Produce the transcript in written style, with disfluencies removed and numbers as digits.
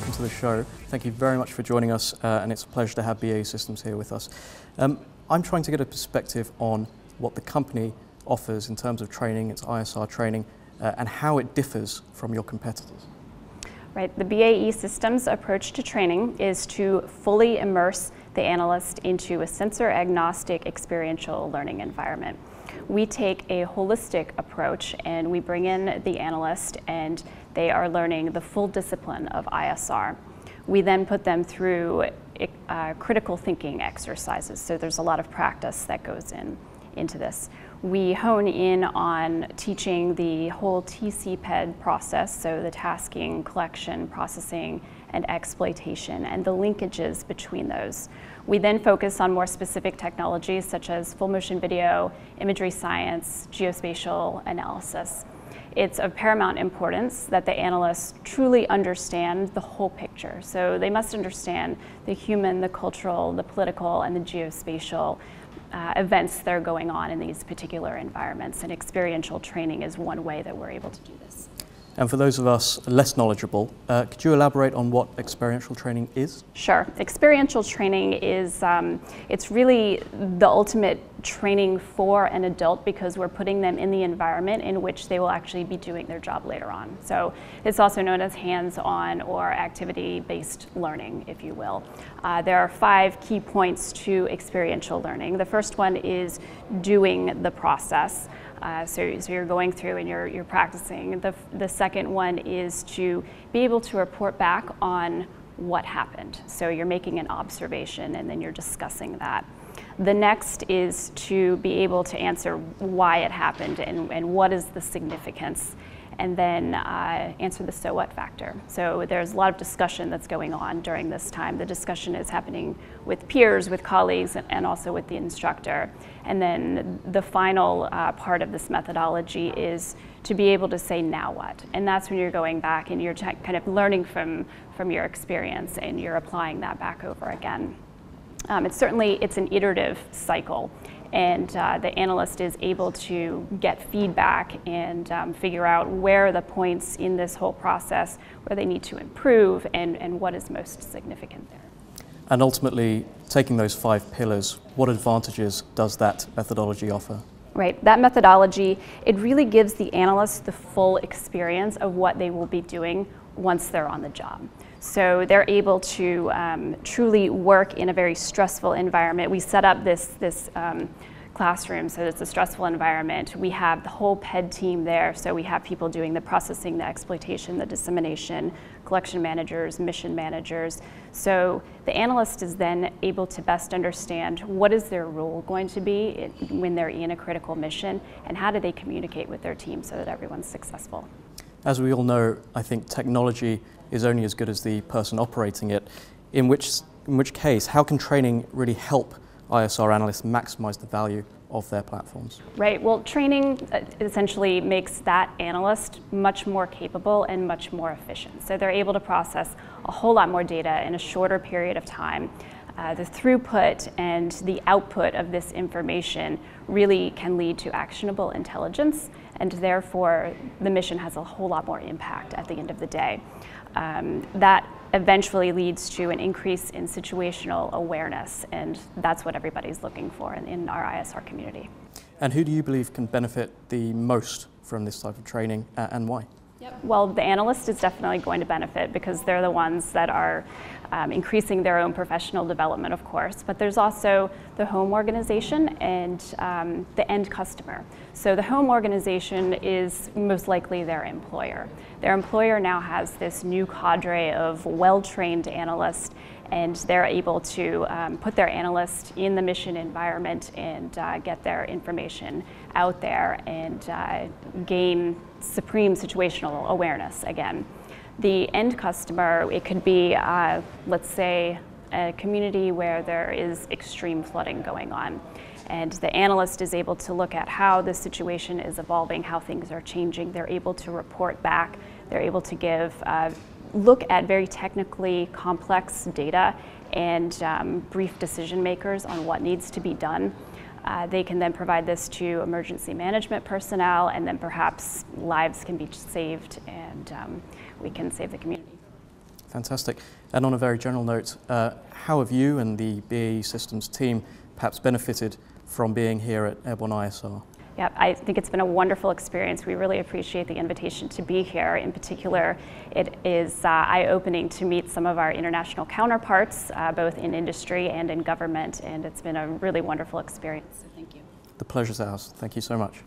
welcome to the show. Thank you very much for joining us, and it's a pleasure to have BAE Systems here with us. I'm trying to get a perspective on what the company offers in terms of training, its ISR training, and how it differs from your competitors. Right, the BAE Systems approach to training is to fully immerse the analyst into a sensor-agnostic experiential learning environment. We take a holistic approach and we bring in the analyst and they are learning the full discipline of ISR. We then put them through critical thinking exercises, so there's a lot of practice that goes into this. We hone in on teaching the whole TCPED process, so the tasking, collection, processing, and exploitation, and the linkages between those. We then focus on more specific technologies such as full motion video, imagery science, geospatial analysis. It's of paramount importance that the analysts truly understand the whole picture. So they must understand the human, the cultural, the political, and the geospatial events that are going on in these particular environments, and experiential training is one way that we're able to do this. And for those of us less knowledgeable, could you elaborate on what experiential training is? Sure. Experiential training is, it's really the ultimate training for an adult because we're putting them in the environment in which they will actually be doing their job later on. So it's also known as hands-on or activity-based learning, if you will. There are 5 key points to experiential learning. The first one is doing the process. So you're going through and you're practicing. The second one is to be able to report back on what happened. So you're making an observation and then you're discussing that. The next is to be able to answer why it happened and what is the significance, and then answer the so what factor. So there's a lot of discussion that's going on during this time. The discussion is happening with peers, with colleagues, and also with the instructor. And then the final part of this methodology is to be able to say, now what? And that's when you're going back and you're kind of learning from your experience and you're applying that back over again. It's an iterative cycle, and the analyst is able to get feedback and figure out where are the points in this whole process where they need to improve and what is most significant there. And ultimately, taking those 5 pillars, what advantages does that methodology offer? Right, that methodology, it really gives the analyst the full experience of what they will be doing once they're on the job. So they're able to truly work in a very stressful environment. We set up this classroom, so it's a stressful environment. We have the whole PED team there, so we have people doing the processing, the exploitation, the dissemination, collection managers, mission managers. So the analyst is then able to best understand what is their role going to be when they're in a critical mission, and how do they communicate with their team so that everyone's successful. As we all know, I think technology is only as good as the person operating it, in which case, how can training really help ISR analysts maximize the value of their platforms? Right, well, training essentially makes that analyst much more capable and much more efficient. So they're able to process a whole lot more data in a shorter period of time. The throughput and the output of this information really can lead to actionable intelligence, and therefore the mission has a whole lot more impact at the end of the day. That eventually leads to an increase in situational awareness, and that's what everybody's looking for in our ISR community. And who do you believe can benefit the most from this type of training, and why? Well, the analyst is definitely going to benefit because they're the ones that are increasing their own professional development, of course, but there's also the home organization and the end customer. So the home organization is most likely their employer. Their employer now has this new cadre of well-trained analysts, and they're able to put their analyst in the mission environment and get their information out there and gain supreme situational awareness again. The end customer, it could be, let's say, a community where there is extreme flooding going on. And the analyst is able to look at how the situation is evolving, how things are changing. They're able to report back. They're able to give look at very technically complex data and brief decision makers on what needs to be done. They can then provide this to emergency management personnel, and then perhaps lives can be saved and we can save the community. Fantastic. And on a very general note, how have you and the BAE Systems team perhaps benefited from being here at Airborne ISR? Yeah, I think it's been a wonderful experience. We really appreciate the invitation to be here. In particular, it is eye-opening to meet some of our international counterparts, both in industry and in government, and it's been a really wonderful experience. So thank you. The pleasure's ours. Thank you so much.